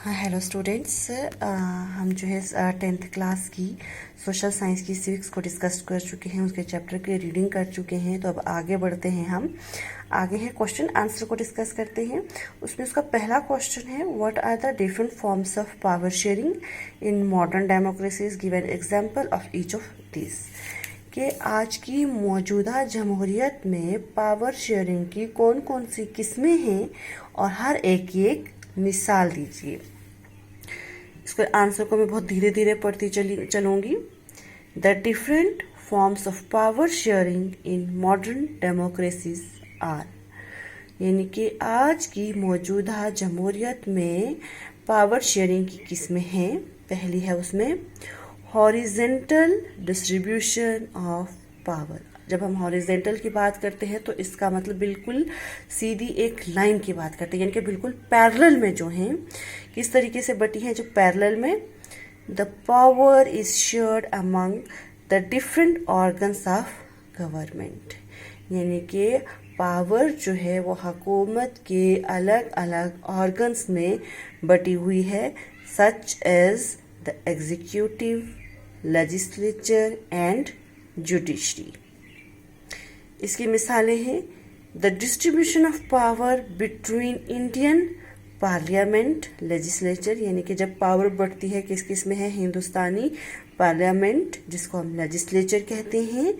हाँ hello students, हम जो है 10th क्लास की सोशल साइंस की सिविक्स को डिस्कस कर चुके हैं, उसके चैप्टर की रीडिंग कर चुके हैं। तो अब आगे बढ़ते हैं, हम आगे है क्वेश्चन आंसर को डिस्कस करते हैं। उसमें उसका पहला क्वेश्चन है, what are the different forms of power sharing in modern democracies, given example of each of this. कि आज की मौजूदा जमहूरियत में पावर शेयरिंग की कौन कौन सी किस्में हैं और हर एक की एक मिसाल दीजिए। इसके आंसर को मैं बहुत धीरे धीरे पढ़ती चलूंगी। The different forms of power sharing in modern democracies are, यानी कि आज की मौजूदा जमहूरियत में पावर शेयरिंग की किस्में हैं। पहली है उसमें हॉरिजेंटल डिस्ट्रीब्यूशन ऑफ पावर। जब हम हॉरिजेंटल की बात करते हैं तो इसका मतलब बिल्कुल सीधी एक लाइन की बात करते हैं, यानी कि बिल्कुल पैरेलल में जो हैं, किस तरीके से बटी हैं। जो पैरेलल में the power is shared among the different organs of government, यानी कि पावर जो है वो हुकूमत के अलग अलग ऑर्गन्स में बटी हुई है, such as the executive, legislature and judiciary. इसकी मिसालें हैं the distribution of power between Indian parliament legislature, यानी कि जब पावर बढ़ती है किस किस में है, हिंदुस्तानी पार्लियामेंट जिसको हम लेजिस्लेचर कहते हैं।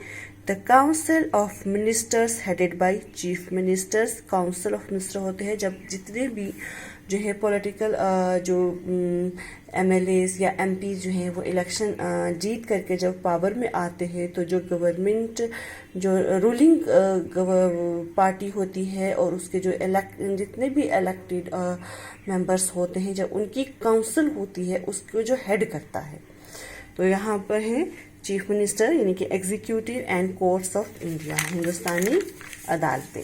The council of ministers headed by chief ministers, council of minister होते हैं जब जितने भी जो है पॉलिटिकल जो MLAs या MP जो हैं वो इलेक्शन जीत करके जब पावर में आते हैं, तो जो गवर्नमेंट जो रूलिंग पार्टी होती है और उसके जो जितने भी इलेक्टेड मेंबर्स होते हैं, जब उनकी काउंसिल होती है उसको जो हेड करता है। तो यहाँ पर है चीफ मिनिस्टर, यानी कि executive and courts of India, हिंदुस्तानी अदालतें।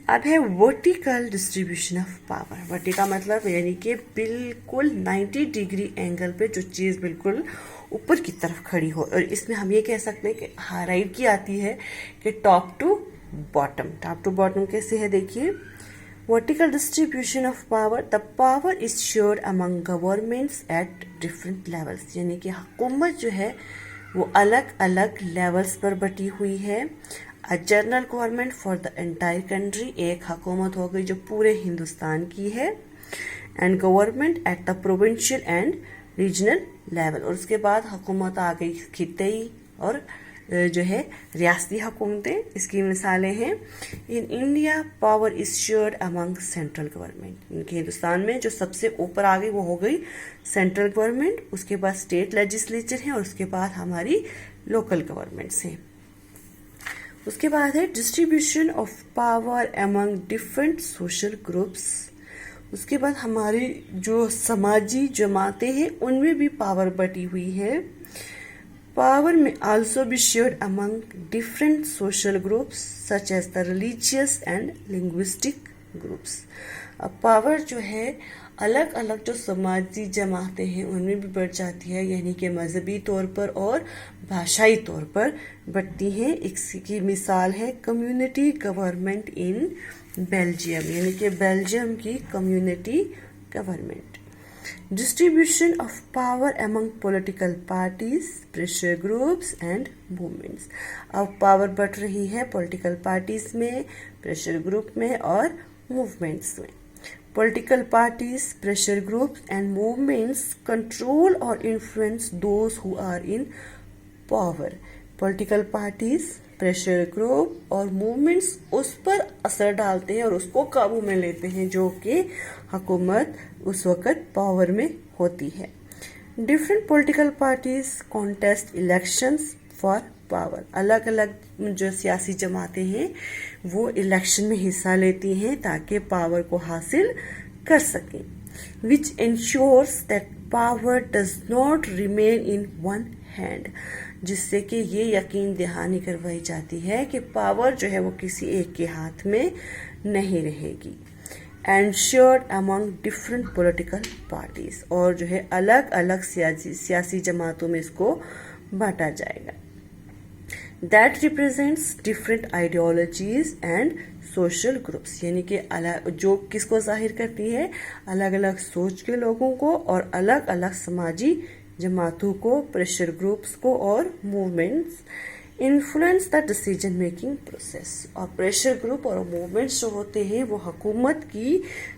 अब है वर्टिकल डिस्ट्रीब्यूशन ऑफ पावर। वर्टी का मतलब यानी कि बिल्कुल 90 डिग्री एंगल पे जो चीज़ बिल्कुल ऊपर की तरफ खड़ी हो, और इसमें हम ये कह सकते हैं कि राइट की आती है कि top to bottom. Top to bottom कैसे है देखिए, vertical distribution of power, the power is shared among governments at different levels, यानी कि हुकूमत जो है वो अलग अलग लेवल्स पर बटी हुई है। A general government for the entire country, एक हुकूमत हो गई जो पूरे हिंदुस्तान की है। And government at the provincial and regional level, और उसके बाद हुकूमत आ गई खिताई और जो है रियासती हुकूमतें। इसकी मिसालें हैं in India power is shared among central government, इनके हिंदुस्तान में जो सबसे ऊपर आ गई वो हो गई सेंट्रल गवर्नमेंट, उसके बाद स्टेट लेजिस्लेचर है और उसके बाद हमारी लोकल गवर्नमेंट्स हैं। उसके बाद है distribution of power among different social groups. उसके बाद हमारी जो समाजी जमातें हैं उनमें भी पावर बटी हुई है। पावर में also be shared among different social groups such as the religious and linguistic groups. अब पावर जो है अलग अलग जो समाजी जमातें हैं उनमें भी बढ़ जाती है, यानी कि मजहबी तौर पर और भाषाई तौर पर बढ़ती हैं। इसकी मिसाल है कम्युनिटी गवर्नमेंट इन बेल्जियम, यानी कि बेल्जियम की community government. Distribution of power among political parties, pressure groups and movements. अब पावर बढ़ रही है पॉलिटिकल पार्टीज में, प्रेशर ग्रुप में और मूवमेंट्स में। Political parties, pressure groups and movements control or influence those who are in power. Political parties, pressure group और movements उस पर असर डालते हैं और उसको काबू में लेते हैं जो कि हुकूमत उस वक़्त पावर में होती है। Different political parties contest elections for power, अलग अलग जो सियासी जमातें हैं वो इलेक्शन में हिस्सा लेती हैं ताकि पावर को हासिल कर सकें। Which ensures that power does not remain in one hand, जिससे कि ये यकीन दहानी करवाई जाती है कि पावर जो है वो किसी एक के हाथ में नहीं रहेगी। And shared among different political parties, और जो है अलग अलग सियासी जमातों में इसको बांटा जाएगा। that represents different ideologies and social groups, यानी कि अलग जो किसको जाहिर करती है, अलग अलग सोच के लोगों को और अलग अलग समाजी जमातों को, प्रेशर ग्रुप्स को और movements influence the decision making process. और प्रेशर ग्रुप और मूवमेंट्स जो होते हैं वो हुकूमत की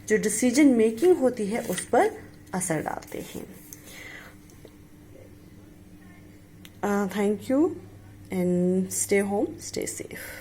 जो डिसीजन मेकिंग होती है उस पर असर डालते हैं। Thank you and stay home, stay safe.